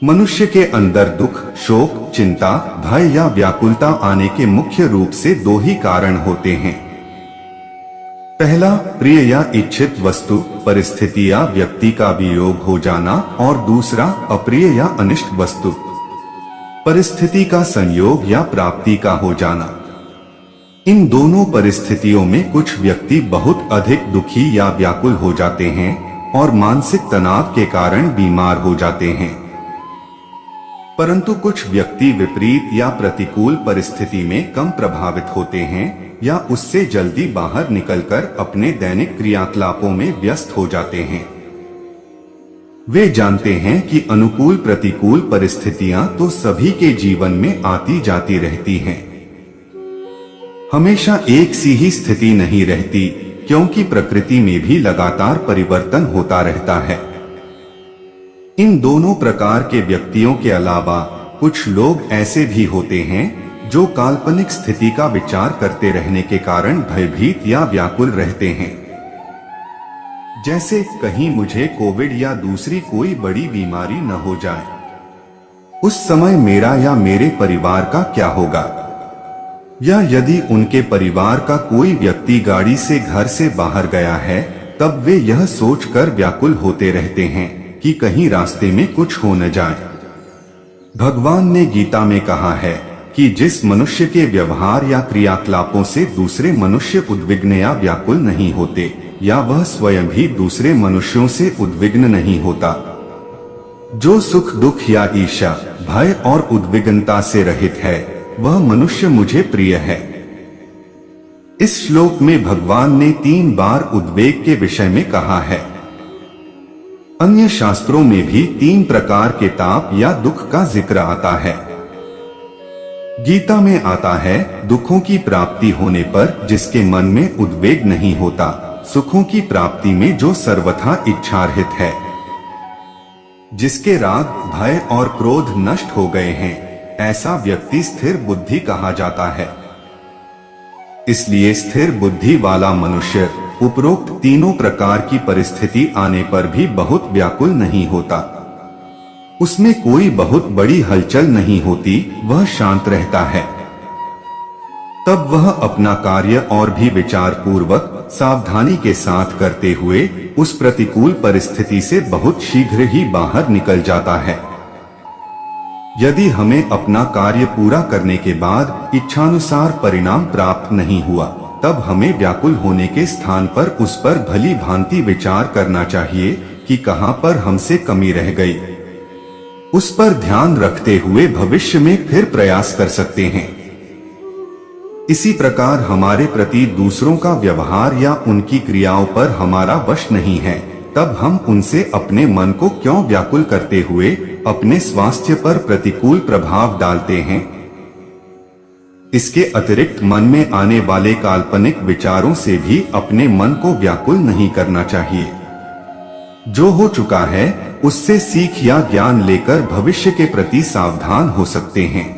मनुष्य के अंदर दुख, शोक, चिंता, भय या व्याकुलता आने के मुख्य रूप से दो ही कारण होते हैं। पहला, प्रिय या इच्छित वस्तु, परिस्थिति या व्यक्ति का वियोग हो जाना, और दूसरा, अप्रिय या अनिष्ट वस्तु, परिस्थिति का संयोग या प्राप्ति का हो जाना। इन दोनों परिस्थितियों में कुछ व्यक्ति बहुत अधिक दुखी या व्याकुल हो जाते हैं और मानसिक तनाव के कारण बीमार हो जाते हैं, परंतु कुछ व्यक्ति विपरीत या प्रतिकूल परिस्थिति में कम प्रभावित होते हैं या उससे जल्दी बाहर निकलकर अपने दैनिक क्रियाकलापों में व्यस्त हो जाते हैं। वे जानते हैं कि अनुकूल प्रतिकूल परिस्थितियां तो सभी के जीवन में आती जाती रहती हैं। हमेशा एक सी ही स्थिति नहीं रहती, क्योंकि प्रकृति में भी लगातार परिवर्तन होता रहता है। इन दोनों प्रकार के व्यक्तियों के अलावा कुछ लोग ऐसे भी होते हैं जो काल्पनिक स्थिति का विचार करते रहने के कारण भयभीत या व्याकुल रहते हैं। जैसे कहीं मुझे कोविड या दूसरी कोई बड़ी बीमारी न हो जाए, उस समय मेरा या मेरे परिवार का क्या होगा, या यदि उनके परिवार का कोई व्यक्ति गाड़ी से घर से बाहर गया है, तब वे यह सोचकर व्याकुल होते रहते हैं कि कहीं रास्ते में कुछ हो न जाए। भगवान ने गीता में कहा है कि जिस मनुष्य के व्यवहार या क्रियाकलापों से दूसरे मनुष्य उद्विग्न या व्याकुल नहीं होते, या वह स्वयं भी दूसरे मनुष्यों से उद्विग्न नहीं होता, जो सुख दुख या ईर्ष्या, भय और उद्विग्नता से रहित है, वह मनुष्य मुझे प्रिय है। इस श्लोक में भगवान ने 3 बार उद्वेग के विषय में कहा है। अन्य शास्त्रों में भी 3 प्रकार के ताप या दुख का जिक्र आता है। गीता में आता है, दुखों की प्राप्ति होने पर जिसके मन में उद्वेग नहीं होता, सुखों की प्राप्ति में जो सर्वथा इच्छारहित है, जिसके राग, भय और क्रोध नष्ट हो गए हैं, ऐसा व्यक्ति स्थिर बुद्धि कहा जाता है। इसलिए स्थिर बुद्धि वाला मनुष्य उपरोक्त तीनों प्रकार की परिस्थिति आने पर भी बहुत व्याकुल नहीं होता। उसमें कोई बहुत बड़ी हलचल नहीं होती, वह शांत रहता है। तब वह अपना कार्य और भी विचार पूर्वक सावधानी के साथ करते हुए उस प्रतिकूल परिस्थिति से बहुत शीघ्र ही बाहर निकल जाता है। यदि हमें अपना कार्य पूरा करने के बाद इच्छानुसार परिणाम प्राप्त नहीं हुआ, तब हमें व्याकुल होने के स्थान पर उस पर भली भांति विचार करना चाहिए कि कहां पर हमसे कमी रह गई। उस पर ध्यान रखते हुए भविष्य में फिर प्रयास कर सकते हैं। इसी प्रकार हमारे प्रति दूसरों का व्यवहार या उनकी क्रियाओं पर हमारा वश नहीं है, तब हम उनसे अपने मन को क्यों व्याकुल करते हुए अपने स्वास्थ्य पर प्रतिकूल प्रभाव डालते हैं। इसके अतिरिक्त मन में आने वाले काल्पनिक विचारों से भी अपने मन को व्याकुल नहीं करना चाहिए। जो हो चुका है उससे सीख या ज्ञान लेकर भविष्य के प्रति सावधान हो सकते हैं।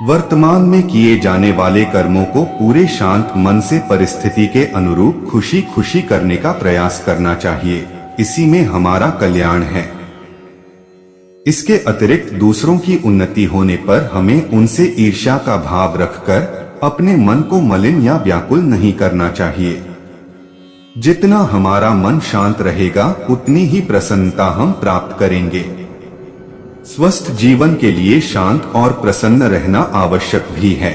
वर्तमान में किए जाने वाले कर्मों को पूरे शांत मन से परिस्थिति के अनुरूप खुशी खुशी करने का प्रयास करना चाहिए। इसी में हमारा कल्याण है। इसके अतिरिक्त दूसरों की उन्नति होने पर हमें उनसे ईर्ष्या का भाव रखकर अपने मन को मलिन या व्याकुल नहीं करना चाहिए। जितना हमारा मन शांत रहेगा, उतनी ही प्रसन्नता हम प्राप्त करेंगे। स्वस्थ जीवन के लिए शांत और प्रसन्न रहना आवश्यक भी है।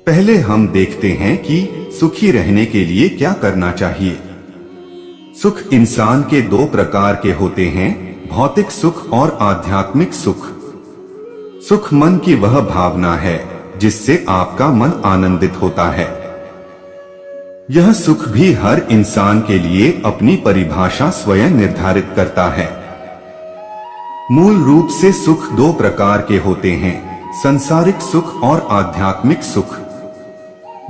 पहले हम देखते हैं कि सुखी रहने के लिए क्या करना चाहिए। सुख इंसान के 2 प्रकार के होते हैं, भौतिक सुख और आध्यात्मिक सुख। सुख मन की वह भावना है जिससे आपका मन आनंदित होता है। यह सुख भी हर इंसान के लिए अपनी परिभाषा स्वयं निर्धारित करता है। मूल रूप से सुख 2 प्रकार के होते हैं, संसारिक सुख और आध्यात्मिक सुख।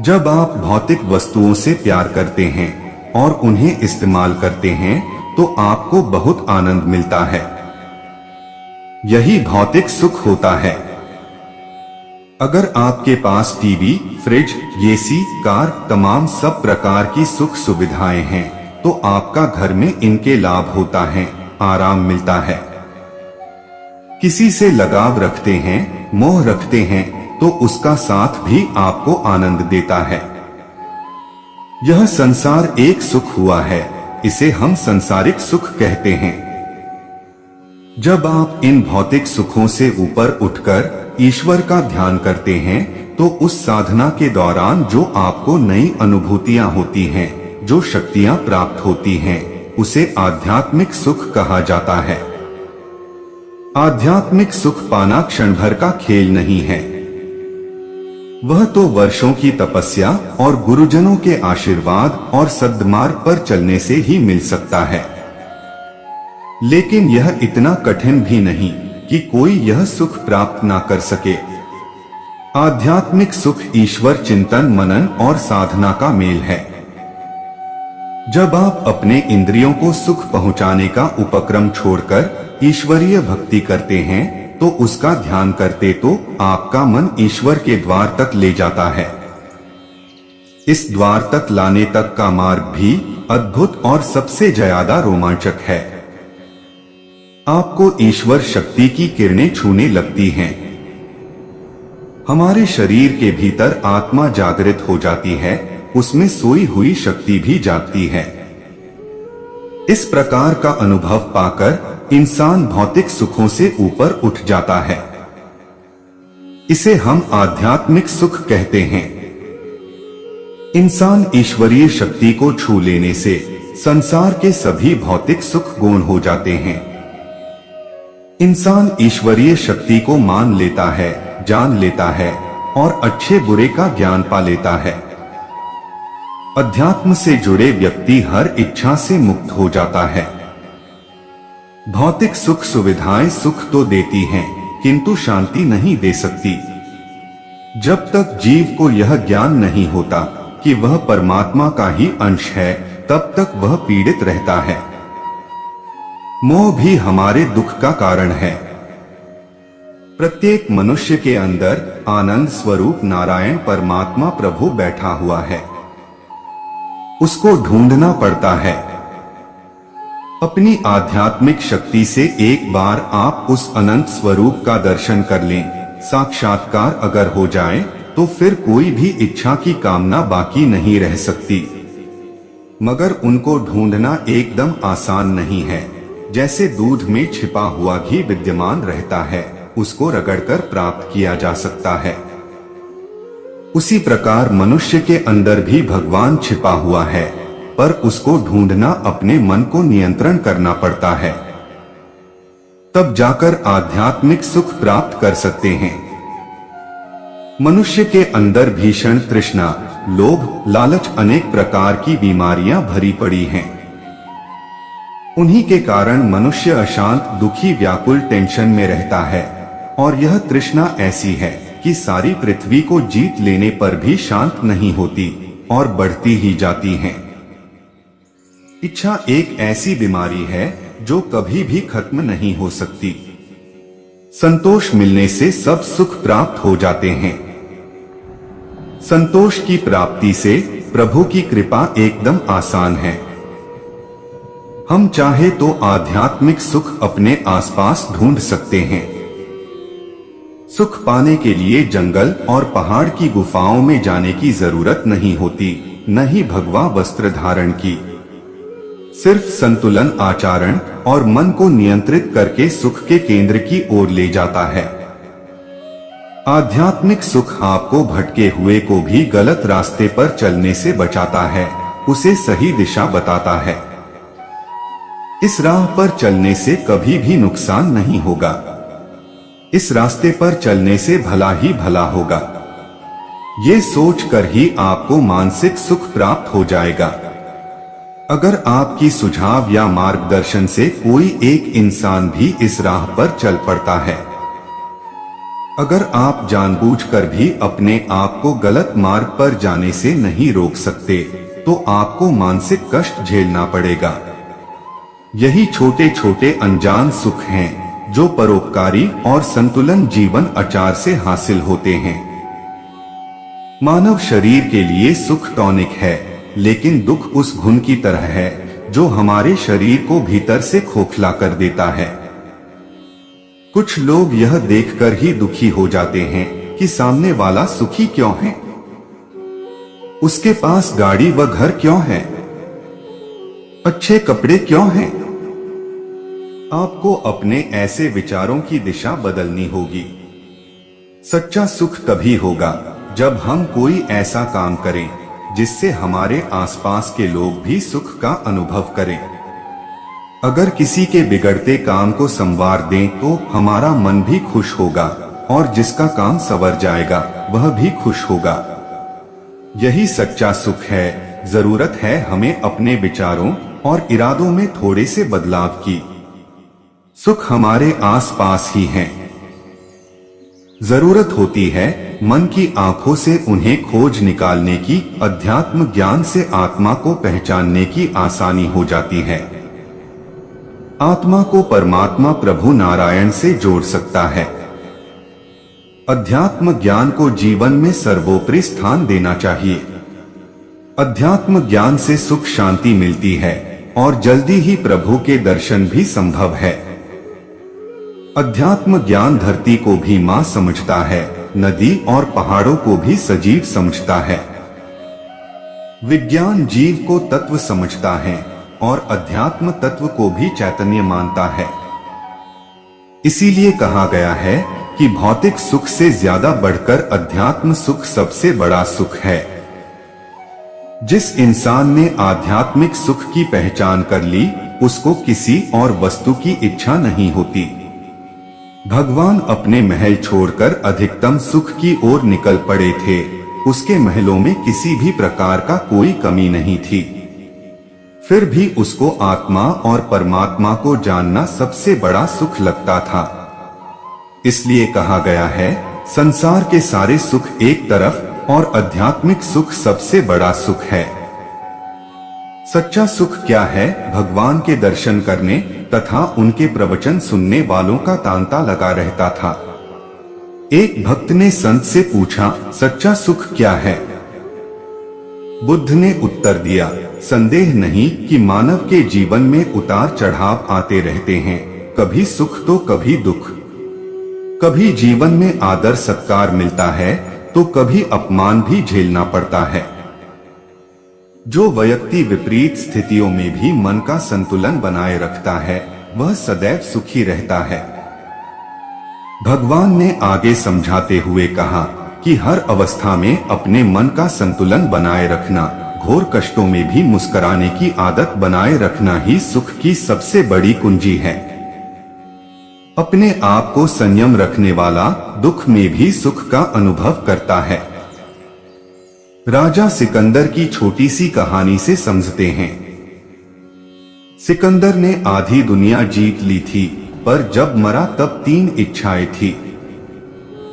जब आप भौतिक वस्तुओं से प्यार करते हैं और उन्हें इस्तेमाल करते हैं तो आपको बहुत आनंद मिलता है। यही भौतिक सुख होता है। अगर आपके पास टीवी, फ्रिज, एसी, कार, तमाम सब प्रकार की सुख सुविधाएं हैं, तो आपका घर में इनके लाभ होता है, आराम मिलता है। किसी से लगाव रखते हैं, मोह रखते हैं, तो उसका साथ भी आपको आनंद देता है। यह संसार एक सुख हुआ है, इसे हम सांसारिक सुख कहते हैं। जब आप इन भौतिक सुखों से ऊपर उठकर ईश्वर का ध्यान करते हैं, तो उस साधना के दौरान जो आपको नई अनुभूतियां होती हैं, जो शक्तियां प्राप्त होती हैं, उसे आध्यात्मिक सुख कहा जाता है। आध्यात्मिक सुख पाना क्षण भर का खेल नहीं है। वह तो वर्षों की तपस्या और गुरुजनों के आशीर्वाद और सद्मार्ग पर चलने से ही मिल सकता है। लेकिन यह इतना कठिन भी नहीं कि कोई यह सुख प्राप्त ना कर सके। आध्यात्मिक सुख ईश्वर चिंतन, मनन और साधना का मेल है। जब आप अपने इंद्रियों को सुख पहुंचाने का उपक्रम छोड़कर ईश्वरीय भक्ति करते हैं, तो उसका ध्यान करते तो आपका मन ईश्वर के द्वार तक ले जाता है। इस द्वार तक लाने तक का मार्ग भी अद्भुत और सबसे ज्यादा रोमांचक है। आपको ईश्वर शक्ति की किरणें छूने लगती हैं। हमारे शरीर के भीतर आत्मा जागृत हो जाती है, उसमें सोई हुई शक्ति भी जागती है। इस प्रकार का अनुभव पाकर इंसान भौतिक सुखों से ऊपर उठ जाता है। इसे हम आध्यात्मिक सुख कहते हैं। इंसान ईश्वरीय शक्ति को छू लेने से संसार के सभी भौतिक सुख गौण हो जाते हैं। इंसान ईश्वरीय शक्ति को मान लेता है, जान लेता है और अच्छे बुरे का ज्ञान पा लेता है। अध्यात्म से जुड़े व्यक्ति हर इच्छा से मुक्त हो जाता है। भौतिक सुख सुविधाएं सुख तो देती हैं, किंतु शांति नहीं दे सकती। जब तक जीव को यह ज्ञान नहीं होता कि वह परमात्मा का ही अंश है, तब तक वह पीड़ित रहता है। मोह भी हमारे दुख का कारण है। प्रत्येक मनुष्य के अंदर आनंद स्वरूप नारायण परमात्मा प्रभु बैठा हुआ है। उसको ढूंढना पड़ता है। अपनी आध्यात्मिक शक्ति से एक बार आप उस अनंत स्वरूप का दर्शन कर लें, साक्षात्कार अगर हो जाए, तो फिर कोई भी इच्छा की कामना बाकी नहीं रह सकती। मगर उनको ढूंढना एकदम आसान नहीं है। जैसे दूध में छिपा हुआ घी विद्यमान रहता है, उसको रगड़कर प्राप्त किया जा सकता है। उसी प्रकार मनुष्य के अंदर भी भगवान छिपा हुआ है, पर उसको ढूंढना अपने मन को नियंत्रण करना पड़ता है। तब जाकर आध्यात्मिक सुख प्राप्त कर सकते हैं। मनुष्य के अंदर भीषण तृष्णा, लोभ, लालच, अनेक प्रकार की बीमारियां भरी पड़ी हैं। उन्हीं के कारण मनुष्य अशांत, दुखी, व्याकुल, टेंशन में रहता है। और यह तृष्णा ऐसी है कि सारी पृथ्वी को जीत लेने पर भी शांत नहीं होती और बढ़ती ही जाती है। इच्छा एक ऐसी बीमारी है जो कभी भी खत्म नहीं हो सकती। संतोष मिलने से सब सुख प्राप्त हो जाते हैं। संतोष की प्राप्ति से प्रभु की कृपा एकदम आसान है। हम चाहे तो आध्यात्मिक सुख अपने आसपास ढूंढ सकते हैं। सुख पाने के लिए जंगल और पहाड़ की गुफाओं में जाने की जरूरत नहीं होती, न ही भगवा वस्त्र धारण की। सिर्फ संतुलन, आचरण और मन को नियंत्रित करके सुख के केंद्र की ओर ले जाता है। आध्यात्मिक सुख आपको भटके हुए को भी गलत रास्ते पर चलने से बचाता है, उसे सही दिशा बताता है। इस राह पर चलने से कभी भी नुकसान नहीं होगा। इस रास्ते पर चलने से भला ही भला होगा। ये सोचकर ही आपको मानसिक सुख प्राप्त हो जाएगा। अगर आपकी सुझाव या मार्गदर्शन से कोई एक इंसान भी इस राह पर चल पड़ता है, अगर आप जानबूझकर भी अपने आप को गलत मार्ग पर जाने से नहीं रोक सकते, तो आपको मानसिक कष्ट झेलना पड़ेगा। यही छोटे छोटे अनजान सुख हैं जो परोपकारी और संतुलन जीवन आचार से हासिल होते हैं। मानव शरीर के लिए सुख टॉनिक है, लेकिन दुख उस घुन की तरह है जो हमारे शरीर को भीतर से खोखला कर देता है। कुछ लोग यह देखकर ही दुखी हो जाते हैं कि सामने वाला सुखी क्यों है, उसके पास गाड़ी व घर क्यों है, अच्छे कपड़े क्यों हैं। आपको अपने ऐसे विचारों की दिशा बदलनी होगी। सच्चा सुख तभी होगा जब हम कोई ऐसा काम करें जिससे हमारे आसपास के लोग भी सुख का अनुभव करें। अगर किसी के बिगड़ते काम को संवार दें तो हमारा मन भी खुश होगा और जिसका काम संवर जाएगा वह भी खुश होगा। यही सच्चा सुख है। जरूरत है हमें अपने विचारों और इरादों में थोड़े से बदलाव की। सुख हमारे आसपास ही है। जरूरत होती है मन की आंखों से उन्हें खोज निकालने की। अध्यात्म ज्ञान से आत्मा को पहचानने की आसानी हो जाती है। आत्मा को परमात्मा प्रभु नारायण से जोड़ सकता है। अध्यात्म ज्ञान को जीवन में सर्वोपरि स्थान देना चाहिए। अध्यात्म ज्ञान से सुख शांति मिलती है और जल्दी ही प्रभु के दर्शन भी संभव है। अध्यात्म ज्ञान धरती को भी मां समझता है, नदी और पहाड़ों को भी सजीव समझता है। विज्ञान जीव को तत्व समझता है और अध्यात्म तत्व को भी चैतन्य मानता है। इसीलिए कहा गया है कि भौतिक सुख से ज्यादा बढ़कर अध्यात्म सुख सबसे बड़ा सुख है। जिस इंसान ने आध्यात्मिक सुख की पहचान कर ली, उसको किसी और वस्तु की इच्छा नहीं होती। भगवान अपने महल छोड़कर अधिकतम सुख की ओर निकल पड़े थे। उसके महलों में किसी भी प्रकार का कोई कमी नहीं थी। फिर भी उसको आत्मा और परमात्मा को जानना सबसे बड़ा सुख लगता था। इसलिए कहा गया है, संसार के सारे सुख एक तरफ और आध्यात्मिक सुख सबसे बड़ा सुख है। सच्चा सुख क्या है? भगवान के दर्शन करने तथा उनके प्रवचन सुनने वालों का तांता लगा रहता था। एक भक्त ने संत से पूछा, सच्चा सुख क्या है? बुद्ध ने उत्तर दिया, संदेह नहीं कि मानव के जीवन में उतार चढ़ाव आते रहते हैं, कभी सुख तो कभी दुख। कभी जीवन में आदर सत्कार मिलता है तो कभी अपमान भी झेलना पड़ता है। जो व्यक्ति विपरीत स्थितियों में भी मन का संतुलन बनाए रखता है, वह सदैव सुखी रहता है। भगवान ने आगे समझाते हुए कहा कि हर अवस्था में अपने मन का संतुलन बनाए रखना, घोर कष्टों में भी मुस्कुराने की आदत बनाए रखना ही सुख की सबसे बड़ी कुंजी है। अपने आप को संयम रखने वाला दुख में भी सुख का अनुभव करता है। राजा सिकंदर की छोटी सी कहानी से समझते हैं। सिकंदर ने आधी दुनिया जीत ली थी, पर जब मरा तब 3 इच्छाएं थी।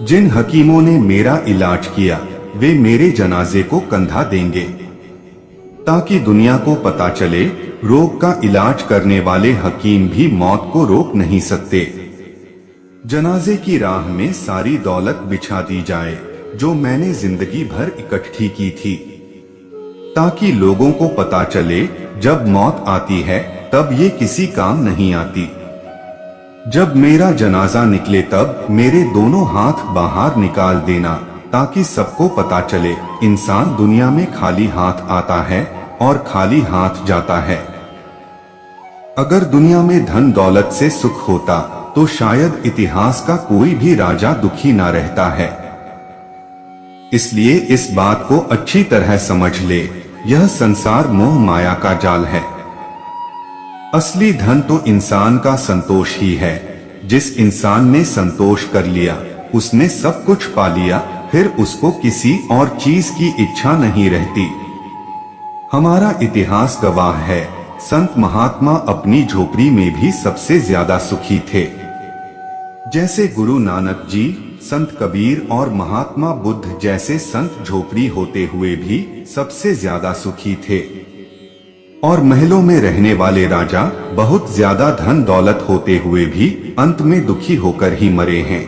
जिन हकीमों ने मेरा इलाज किया, वे मेरे जनाजे को कंधा देंगे, ताकि दुनिया को पता चले रोग का इलाज करने वाले हकीम भी मौत को रोक नहीं सकते। जनाजे की राह में सारी दौलत बिछा दी जाए जो मैंने जिंदगी भर इकट्ठी की थी, ताकि लोगों को पता चले जब मौत आती है तब ये किसी काम नहीं आती। जब मेरा जनाजा निकले तब मेरे दोनों हाथ बाहर निकाल देना, ताकि सबको पता चले इंसान दुनिया में खाली हाथ आता है और खाली हाथ जाता है। अगर दुनिया में धन दौलत से सुख होता तो शायद इतिहास का कोई भी राजा दुखी ना रहता है। इसलिए इस बात को अच्छी तरह समझ ले, यह संसार मोह माया का जाल है। असली धन तो इंसान का संतोष ही है। जिस इंसान ने संतोष कर लिया, उसने सब कुछ पा लिया, फिर उसको किसी और चीज की इच्छा नहीं रहती। हमारा इतिहास गवाह है, संत महात्मा अपनी झोपड़ी में भी सबसे ज्यादा सुखी थे। जैसे गुरु नानक जी, संत कबीर और महात्मा बुद्ध जैसे संत झोपड़ी होते हुए भी सबसे ज्यादा सुखी थे। और महलों में रहने वाले राजा बहुत ज्यादा धन दौलत होते हुए भी अंत में दुखी होकर ही मरे हैं।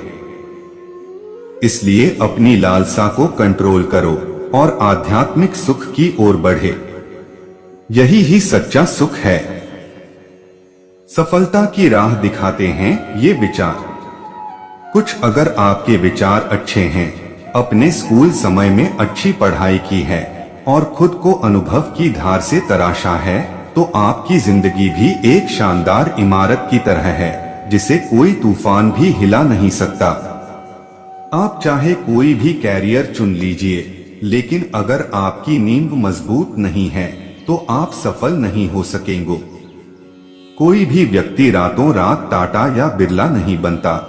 इसलिए अपनी लालसा को कंट्रोल करो और आध्यात्मिक सुख की ओर बढ़े। यही ही सच्चा सुख है। सफलता की राह दिखाते हैं ये विचार। कुछ अगर आपके विचार अच्छे हैं, अपने स्कूल समय में अच्छी पढ़ाई की है और खुद को अनुभव की धार से तराशा है, तो आपकी जिंदगी भी एक शानदार इमारत की तरह है जिसे कोई तूफान भी हिला नहीं सकता। आप चाहे कोई भी कैरियर चुन लीजिए, लेकिन अगर आपकी नींव मजबूत नहीं है तो आप सफल नहीं हो सकेंगे। कोई भी व्यक्ति रातों रात टाटा या बिरला नहीं बनता।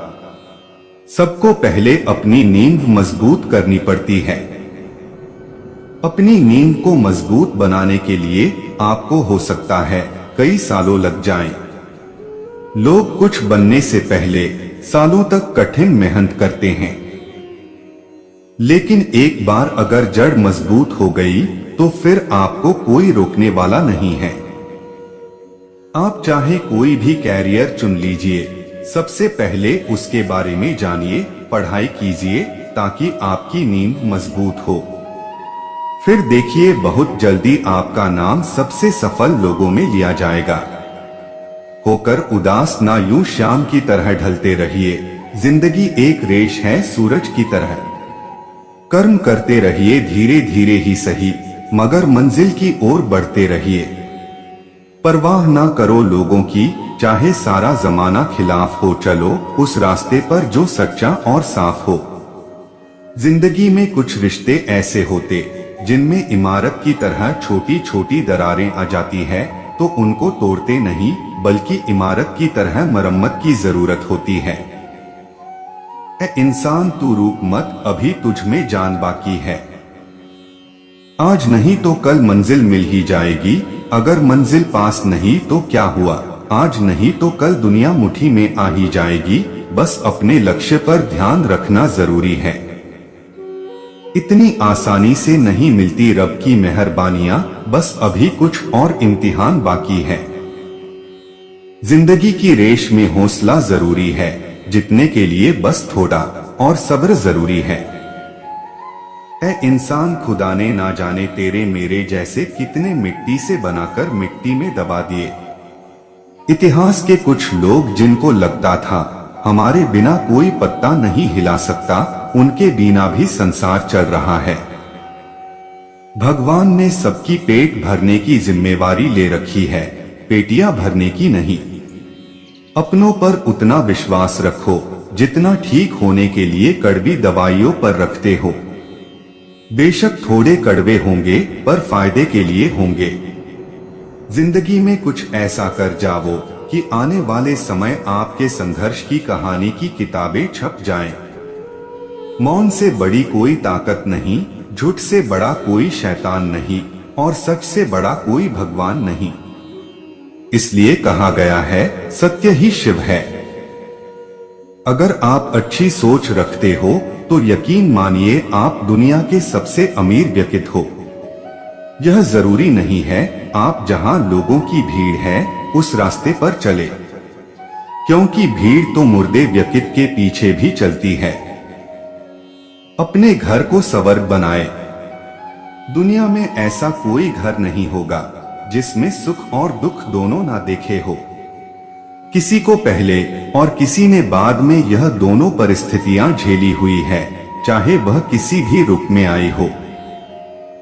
सबको पहले अपनी नींव मजबूत करनी पड़ती है। अपनी नींव को मजबूत बनाने के लिए आपको हो सकता है कई सालों लग जाएं। लोग कुछ बनने से पहले सालों तक कठिन मेहनत करते हैं, लेकिन एक बार अगर जड़ मजबूत हो गई तो फिर आपको कोई रोकने वाला नहीं है। आप चाहे कोई भी कैरियर चुन लीजिए, सबसे पहले उसके बारे में जानिए, पढ़ाई कीजिए ताकि आपकी नींव मजबूत हो। फिर देखिए बहुत जल्दी आपका नाम सबसे सफल लोगों में लिया जाएगा। होकर उदास ना यूं शाम की तरह ढलते रहिए, जिंदगी एक रेस है सूरज की तरह। कर्म करते रहिए धीरे धीरे ही सही, मगर मंजिल की ओर बढ़ते रहिए। परवाह ना करो लोगों की, चाहे सारा जमाना खिलाफ हो, चलो उस रास्ते पर जो सच्चा और साफ हो। जिंदगी में कुछ रिश्ते ऐसे होते जिनमें इमारत की तरह छोटी छोटी दरारें आ जाती है, तो उनको तोड़ते नहीं बल्कि इमारत की तरह मरम्मत की जरूरत होती है। ए इंसान तू रूप मत, अभी तुझ में जान बाकी है। आज नहीं तो कल मंजिल मिल ही जाएगी, अगर मंजिल पास नहीं तो क्या हुआ, आज नहीं तो कल दुनिया मुट्ठी में आ ही जाएगी। बस अपने लक्ष्य पर ध्यान रखना जरूरी है। इतनी आसानी से नहीं मिलती रब की मेहरबानियां, बस अभी कुछ और इम्तिहान बाकी है। जिंदगी की रेस में हौसला जरूरी है, जीतने के लिए बस थोड़ा और सब्र जरूरी है। ए इंसान, खुदा ने ना जाने तेरे मेरे जैसे कितने मिट्टी से बनाकर मिट्टी में दबा दिए। इतिहास के कुछ लोग जिनको लगता था हमारे बिना कोई पत्ता नहीं हिला सकता, उनके बिना भी संसार चल रहा है। भगवान ने सबकी पेट भरने की जिम्मेवारी ले रखी है, पेटियां भरने की नहीं। अपनों पर उतना विश्वास रखो जितना ठीक होने के लिए कड़वी दवाइयों पर रखते हो। बेशक थोड़े कड़वे होंगे पर फायदे के लिए होंगे। जिंदगी में कुछ ऐसा कर जाओ कि आने वाले समय आपके संघर्ष की कहानी की किताबें छप जाएं। मौन से बड़ी कोई ताकत नहीं, झूठ से बड़ा कोई शैतान नहीं, और सच से बड़ा कोई भगवान नहीं। इसलिए कहा गया है सत्य ही शिव है। अगर आप अच्छी सोच रखते हो तो यकीन मानिए आप दुनिया के सबसे अमीर व्यक्ति हो। यह जरूरी नहीं है आप जहां लोगों की भीड़ है उस रास्ते पर चले, क्योंकि भीड़ तो मुर्दे व्यक्ति के पीछे भी चलती है। अपने घर को स्वर्ग बनाए। दुनिया में ऐसा कोई घर नहीं होगा जिसमें सुख और दुख दोनों ना देखे हो। किसी को पहले और किसी ने बाद में यह दोनों परिस्थितियां झेली हुई है, चाहे वह किसी भी रूप में आई हो।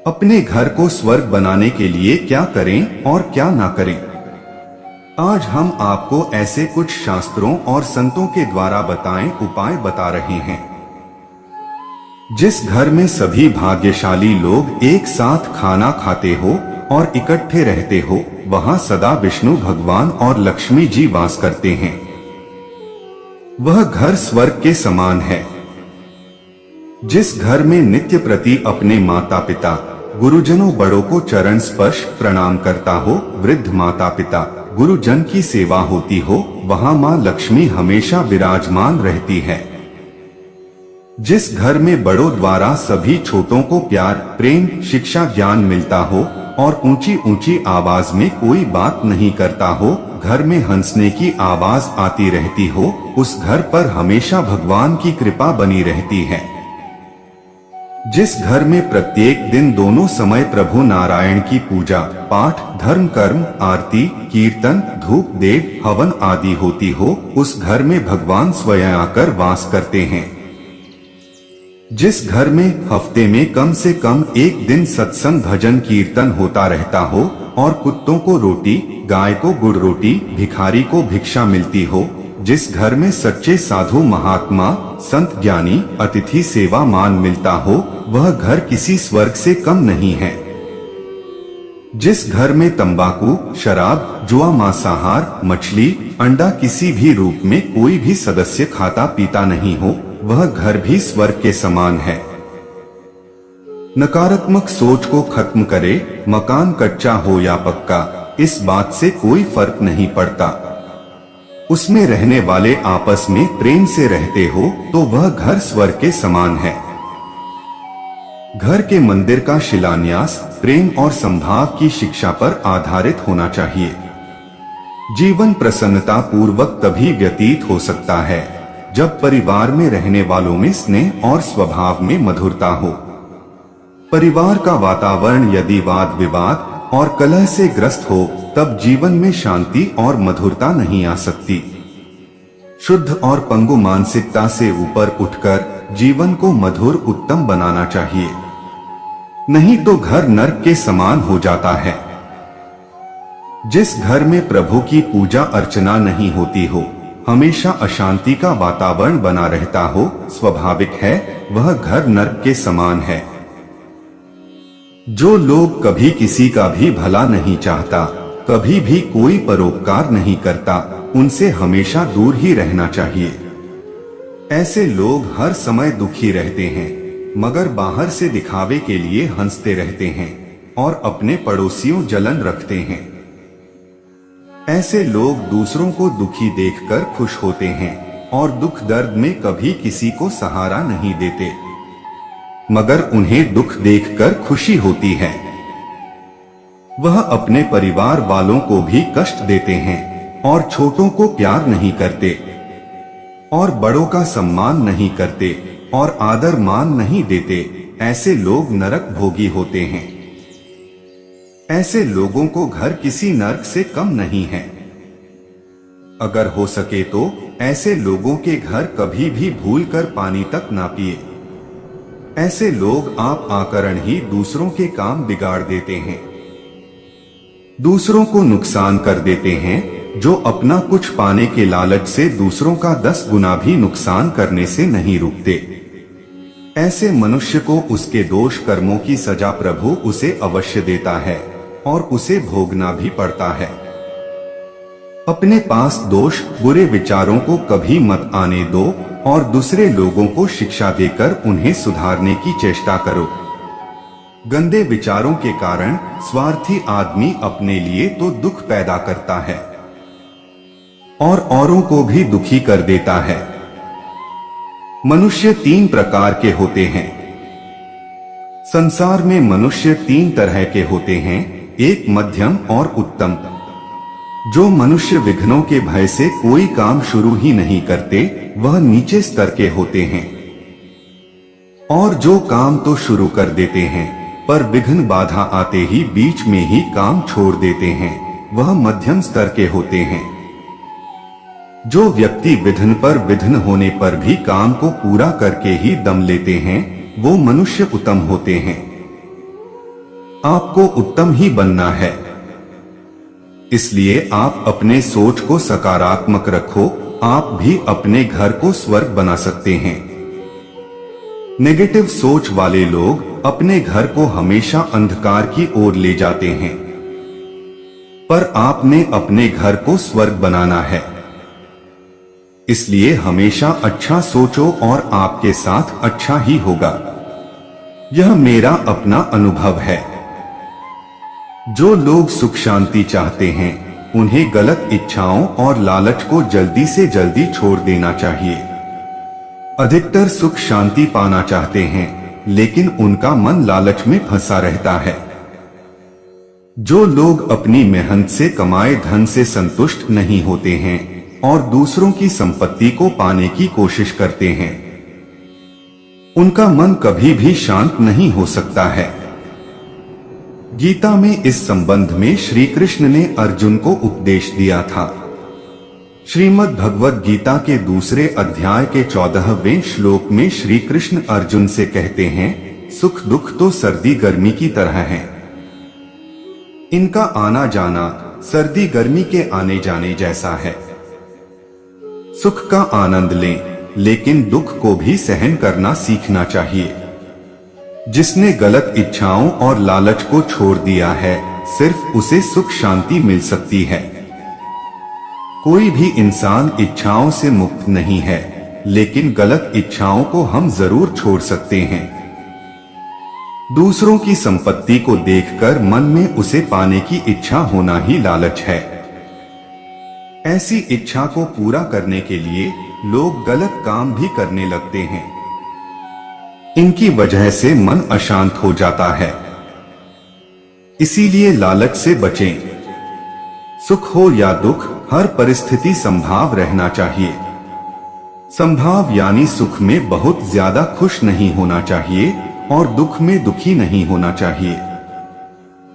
अपने घर को स्वर्ग बनाने के लिए क्या करें और क्या ना करें, आज हम आपको ऐसे कुछ शास्त्रों और संतों के द्वारा बताएं उपाय बता रहे हैं। जिस घर में सभी भाग्यशाली लोग एक साथ खाना खाते हो और इकट्ठे रहते हो, वहां सदा विष्णु भगवान और लक्ष्मी जी वास करते हैं। वह घर स्वर्ग के समान है। जिस घर में नित्य प्रति अपने माता पिता, गुरुजनों, बड़ों को चरण स्पर्श प्रणाम करता हो, वृद्ध माता पिता, गुरुजन की सेवा होती हो, वहां मां लक्ष्मी हमेशा विराजमान रहती है। जिस घर में बड़ों द्वारा सभी छोटों को प्यार, प्रेम, शिक्षा, ज्ञान मिलता हो और ऊंची ऊंची आवाज में कोई बात नहीं करता हो, घर में हंसने की आवाज आती रहती हो, उस घर पर हमेशा भगवान की कृपा बनी रहती है। जिस घर में प्रत्येक दिन दोनों समय प्रभु नारायण की पूजा पाठ धर्म कर्म आरती कीर्तन धूप देव हवन आदि होती हो, उस घर में भगवान स्वयं आकर वास करते हैं। जिस घर में हफ्ते में कम से कम एक दिन सत्संग भजन कीर्तन होता रहता हो और कुत्तों को रोटी गाय को गुड़ रोटी भिखारी को भिक्षा मिलती हो, जिस घर में सच्चे साधु महात्मा संत ज्ञानी अतिथि सेवा मान मिलता हो, वह घर किसी स्वर्ग से कम नहीं है। जिस घर में तंबाकू शराब जुआ मांसाहार मछली अंडा किसी भी रूप में कोई भी सदस्य खाता पीता नहीं हो, वह घर भी स्वर्ग के समान है। नकारात्मक सोच को खत्म करे, मकान कच्चा हो या पक्का, इस बात से कोई फर्क नहीं पड़ता। उसमें रहने वाले आपस में प्रेम से रहते हो तो वह घर स्वर्ग के समान है। घर के मंदिर का शिलान्यास प्रेम और संभाव की शिक्षा पर आधारित होना चाहिए। जीवन प्रसन्नता पूर्वक तभी व्यतीत हो सकता है जब परिवार में रहने वालों में स्नेह और स्वभाव में मधुरता हो। परिवार का वातावरण यदि वाद विवाद और कलह से ग्रस्त हो, तब जीवन में शांति और मधुरता नहीं आ सकती। शुद्ध और पंगु मानसिकता से ऊपर उठकर जीवन को मधुर उत्तम बनाना चाहिए, नहीं तो घर नर्क के समान हो जाता है। जिस घर में प्रभु की पूजा अर्चना नहीं होती हो, हमेशा अशांति का वातावरण बना रहता हो, स्वाभाविक है वह घर नर्क के समान है। जो लोग कभी किसी का भी भला नहीं चाहता, कभी भी कोई परोपकार नहीं करता, उनसे हमेशा दूर ही रहना चाहिए। ऐसे लोग हर समय दुखी रहते हैं, मगर बाहर से दिखावे के लिए हंसते रहते हैं और अपने पड़ोसियों जलन रखते हैं। ऐसे लोग दूसरों को दुखी देखकर खुश होते हैं और दुख दर्द में कभी किसी को सहारा नहीं देते, मगर उन्हें दुख देखकर खुशी होती है। वह अपने परिवार वालों को भी कष्ट देते हैं और छोटों को प्यार नहीं करते और बड़ों का सम्मान नहीं करते और आदर मान नहीं देते। ऐसे लोग नरक भोगी होते हैं। ऐसे लोगों को घर किसी नरक से कम नहीं है। अगर हो सके तो ऐसे लोगों के घर कभी भी भूलकर पानी तक ना पिए। ऐसे लोग आप आकरण ही दूसरों के काम बिगाड़ देते हैं, दूसरों को नुकसान कर देते हैं, जो अपना कुछ पाने के लालच से दूसरों का 10 गुना भी नुकसान करने से नहीं रुकते। ऐसे मनुष्य को उसके दोष कर्मों की सजा प्रभु उसे अवश्य देता है और उसे भोगना भी पड़ता है। अपने पास दोष बुरे विचारों को कभी मत आने दो और दूसरे लोगों को शिक्षा देकर उन्हें सुधारने की चेष्टा करो। गंदे विचारों के कारण स्वार्थी आदमी अपने लिए तो दुख पैदा करता है और औरों को भी दुखी कर देता है। मनुष्य 3 प्रकार के होते हैं। संसार में मनुष्य 3 तरह के होते हैं, एक मध्यम और उत्तम। जो मनुष्य विघ्नों के भय से कोई काम शुरू ही नहीं करते, वह नीचे स्तर के होते हैं। और जो काम तो शुरू कर देते हैं, पर विघ्न बाधा आते ही बीच में ही काम छोड़ देते हैं, वह मध्यम स्तर के होते हैं। जो व्यक्ति विघ्न पर विघ्न होने पर भी काम को पूरा करके ही दम लेते हैं, वो मनुष्य उत्तम होते हैं। आपको उत्तम ही बनना है, इसलिए आप अपने सोच को सकारात्मक रखो। आप भी अपने घर को स्वर्ग बना सकते हैं। नेगेटिव सोच वाले लोग अपने घर को हमेशा अंधकार की ओर ले जाते हैं, पर आपने अपने घर को स्वर्ग बनाना है। इसलिए हमेशा अच्छा सोचो और आपके साथ अच्छा ही होगा। यह मेरा अपना अनुभव है। जो लोग सुख शांति चाहते हैं, उन्हें गलत इच्छाओं और लालच को जल्दी से जल्दी छोड़ देना चाहिए। अधिकतर सुख शांति पाना चाहते हैं, लेकिन उनका मन लालच में फंसा रहता है। जो लोग अपनी मेहनत से कमाए धन से संतुष्ट नहीं होते हैं और दूसरों की संपत्ति को पाने की कोशिश करते हैं, उनका मन कभी भी शांत नहीं हो सकता है। गीता में इस संबंध में श्री कृष्ण ने अर्जुन को उपदेश दिया था। श्रीमद् भगवद गीता के दूसरे अध्याय के 14वें श्लोक में श्री कृष्ण अर्जुन से कहते हैं, सुख दुख तो सर्दी गर्मी की तरह है। इनका आना जाना सर्दी गर्मी के आने जाने जैसा है। सुख का आनंद लें, लेकिन दुख को भी सहन करना सीखना चाहिए। जिसने गलत इच्छाओं और लालच को छोड़ दिया है, सिर्फ उसे सुख शांति मिल सकती है। कोई भी इंसान इच्छाओं से मुक्त नहीं है, लेकिन गलत इच्छाओं को हम जरूर छोड़ सकते हैं। दूसरों की संपत्ति को देखकर मन में उसे पाने की इच्छा होना ही लालच है। ऐसी इच्छा को पूरा करने के लिए लोग गलत काम भी करने लगते हैं। इनकी वजह से मन अशांत हो जाता है। इसीलिए लालच से बचें। सुख हो या दुख, हर परिस्थिति संभाव रहना चाहिए। संभाव यानी सुख में बहुत ज्यादा खुश नहीं होना चाहिए और दुख में दुखी नहीं होना चाहिए।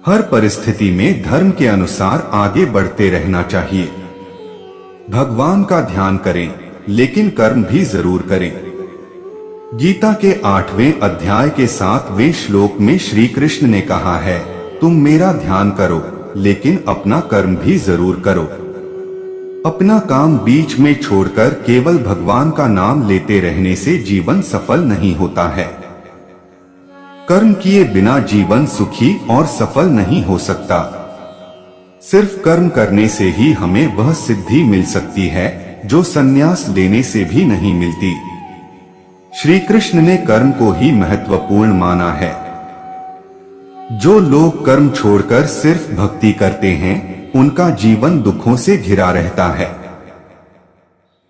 हर परिस्थिति में धर्म के अनुसार आगे बढ़ते रहना चाहिए। भगवान का ध्यान करें, लेकिन कर्म भी जरूर करें। गीता के 8वें अध्याय के 7वें श्लोक में श्री कृष्ण ने कहा है, तुम मेरा ध्यान करो, लेकिन अपना कर्म भी जरूर करो। अपना काम बीच में छोड़कर केवल भगवान का नाम लेते रहने से जीवन सफल नहीं होता है। कर्म किए बिना जीवन सुखी और सफल नहीं हो सकता। सिर्फ कर्म करने से ही हमें वह सिद्धि मिल सकती है जो संन्यास लेने से भी नहीं मिलती। श्री कृष्ण ने कर्म को ही महत्वपूर्ण माना है। जो लोग कर्म छोड़कर सिर्फ भक्ति करते हैं, उनका जीवन दुखों से घिरा रहता है।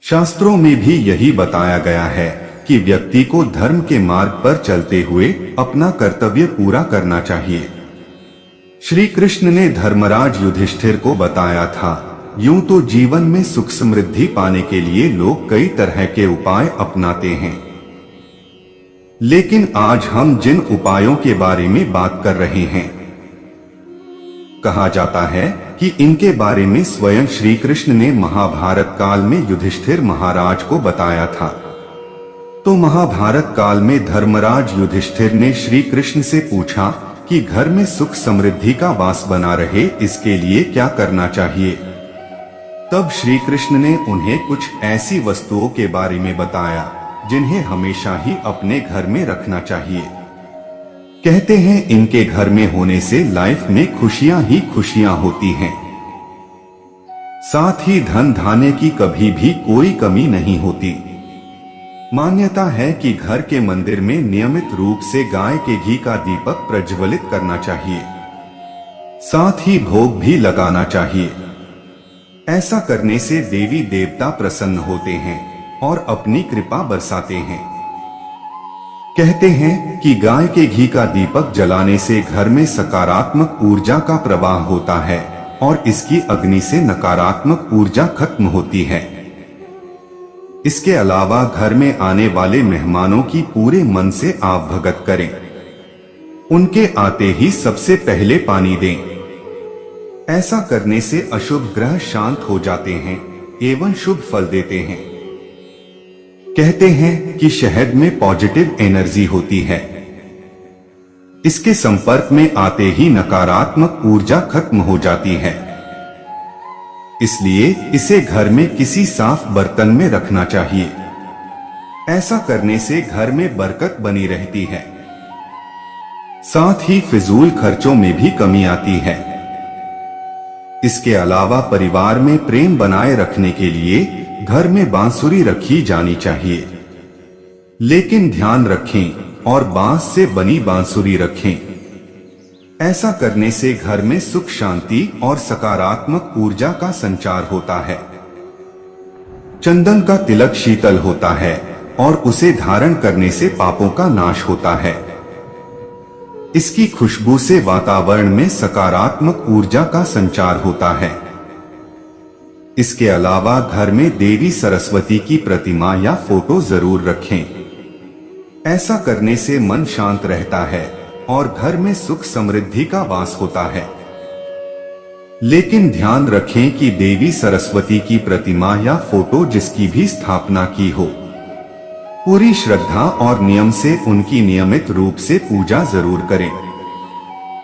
शास्त्रों में भी यही बताया गया है कि व्यक्ति को धर्म के मार्ग पर चलते हुए अपना कर्तव्य पूरा करना चाहिए। श्री कृष्ण ने धर्मराज युधिष्ठिर को बताया था, यूं तो जीवन में सुख समृद्धि पाने के लिए लोग कई तरह के उपाय अपनाते हैं, लेकिन आज हम जिन उपायों के बारे में बात कर रहे हैं, कहा जाता है कि इनके बारे में स्वयं श्री कृष्ण ने महाभारत काल में युधिष्ठिर महाराज को बताया था। तो महाभारत काल में धर्मराज युधिष्ठिर ने श्री कृष्ण से पूछा कि घर में सुख समृद्धि का वास बना रहे, इसके लिए क्या करना चाहिए। तब श्री कृष्ण ने उन्हें कुछ ऐसी वस्तुओं के बारे में बताया जिन्हें हमेशा ही अपने घर में रखना चाहिए। कहते हैं इनके घर में होने से लाइफ में खुशियां ही खुशियां होती हैं। साथ ही धन धान्य की कभी भी कोई कमी नहीं होती। मान्यता है कि घर के मंदिर में नियमित रूप से गाय के घी का दीपक प्रज्वलित करना चाहिए। साथ ही भोग भी लगाना चाहिए। ऐसा करने से देवी देवता प्रसन्न होते हैं और अपनी कृपा बरसाते हैं। कहते हैं कि गाय के घी का दीपक जलाने से घर में सकारात्मक ऊर्जा का प्रवाह होता है और इसकी अग्नि से नकारात्मक ऊर्जा खत्म होती है। इसके अलावा घर में आने वाले मेहमानों की पूरे मन से आप भगत करें। उनके आते ही सबसे पहले पानी दें। ऐसा करने से अशुभ ग्रह शांत हो जाते हैं एवं शुभ फल देते हैं। कहते हैं कि शहद में पॉजिटिव एनर्जी होती है। इसके संपर्क में आते ही नकारात्मक ऊर्जा खत्म हो जाती है। इसलिए इसे घर में किसी साफ बर्तन में रखना चाहिए। ऐसा करने से घर में बरकत बनी रहती है। साथ ही फिजूल खर्चों में भी कमी आती है। इसके अलावा परिवार में प्रेम बनाए रखने के लिए घर में बांसुरी रखी जानी चाहिए, लेकिन ध्यान रखें और बांस से बनी बांसुरी रखें। ऐसा करने से घर में सुख शांति और सकारात्मक ऊर्जा का संचार होता है। चंदन का तिलक शीतल होता है और उसे धारण करने से पापों का नाश होता है। इसकी खुशबू से वातावरण में सकारात्मक ऊर्जा का संचार होता है। इसके अलावा घर में देवी सरस्वती की प्रतिमा या फोटो जरूर रखें। ऐसा करने से मन शांत रहता है और घर में सुख समृद्धि का वास होता है। लेकिन ध्यान रखें कि देवी सरस्वती की प्रतिमा या फोटो जिसकी भी स्थापना की हो, पूरी श्रद्धा और नियम से उनकी नियमित रूप से पूजा जरूर करें।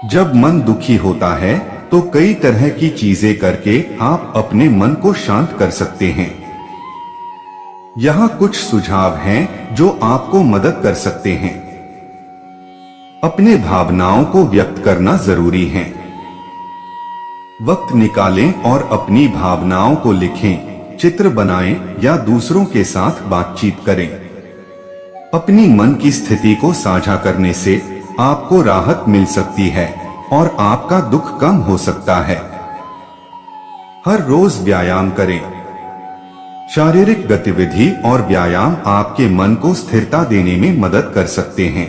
जब मन दुखी होता है तो कई तरह की चीजें करके आप अपने मन को शांत कर सकते हैं। यहाँ कुछ सुझाव हैं जो आपको मदद कर सकते हैं। अपने भावनाओं को व्यक्त करना जरूरी है। वक्त निकालें और अपनी भावनाओं को लिखें, चित्र बनाएं या दूसरों के साथ बातचीत करें। अपनी मन की स्थिति को साझा करने से आपको राहत मिल सकती है और आपका दुख कम हो सकता है। हर रोज व्यायाम करें। शारीरिक गतिविधि और व्यायाम आपके मन को स्थिरता देने में मदद कर सकते हैं।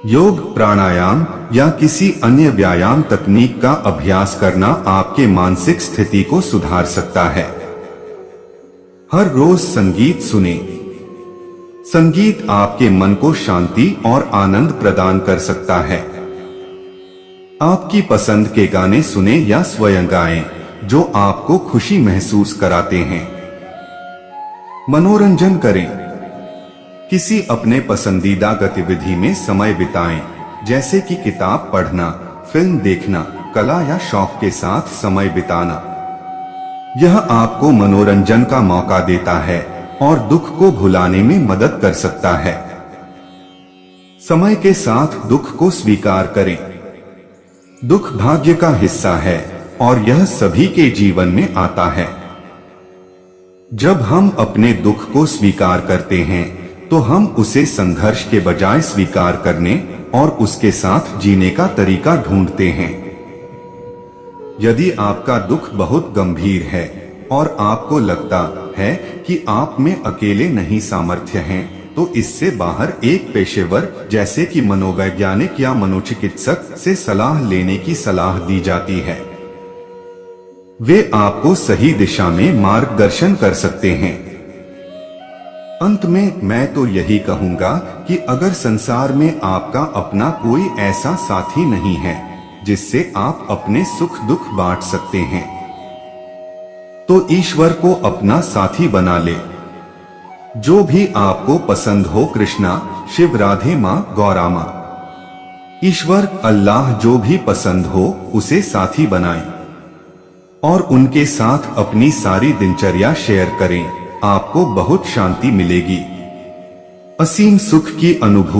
योग, प्राणायाम या किसी अन्य व्यायाम तकनीक का अभ्यास करना आपके मानसिक स्थिति को सुधार सकता है। हर रोज संगीत सुनें। संगीत आपके मन को शांति और आनंद प्रदान कर सकता है। आपकी पसंद के गाने सुने या स्वयं गाएं जो आपको खुशी महसूस कराते हैं। मनोरंजन करें। किसी अपने पसंदीदा गतिविधि में समय बिताएं, जैसे कि किताब पढ़ना, फिल्म देखना, कला या शौक के साथ समय बिताना। यह आपको मनोरंजन का मौका देता है और दुख को भुलाने में मदद कर सकता है। समय के साथ दुख को स्वीकार करें। दुख भाग्य का हिस्सा है और यह सभी के जीवन में आता है। जब हम अपने दुख को स्वीकार करते हैं तो हम उसे संघर्ष के बजाय स्वीकार करने और उसके साथ जीने का तरीका ढूंढते हैं। यदि आपका दुख बहुत गंभीर है और आपको लगता है कि आप में अकेले नहीं सामर्थ्य हैं, तो इससे बाहर एक पेशेवर जैसे कि मनोवैज्ञानिक या मनोचिकित्सक से सलाह लेने की सलाह दी जाती है। वे आपको सही दिशा में मार्गदर्शन कर सकते हैं। अंत में मैं तो यही कहूंगा कि अगर संसार में आपका अपना कोई ऐसा साथी नहीं है जिससे आप अपने सुख दुख बांट सकते हैं, तो ईश्वर को अपना साथी बना ले। जो भी आपको पसंद हो, कृष्णा, शिव, राधे माँ, गौरा माँ, ईश्वर, अल्लाह, जो भी पसंद हो उसे साथी बनाएं और उनके साथ अपनी सारी दिनचर्या शेयर करें। आपको बहुत शांति मिलेगी। असीम सुख की अनुभूति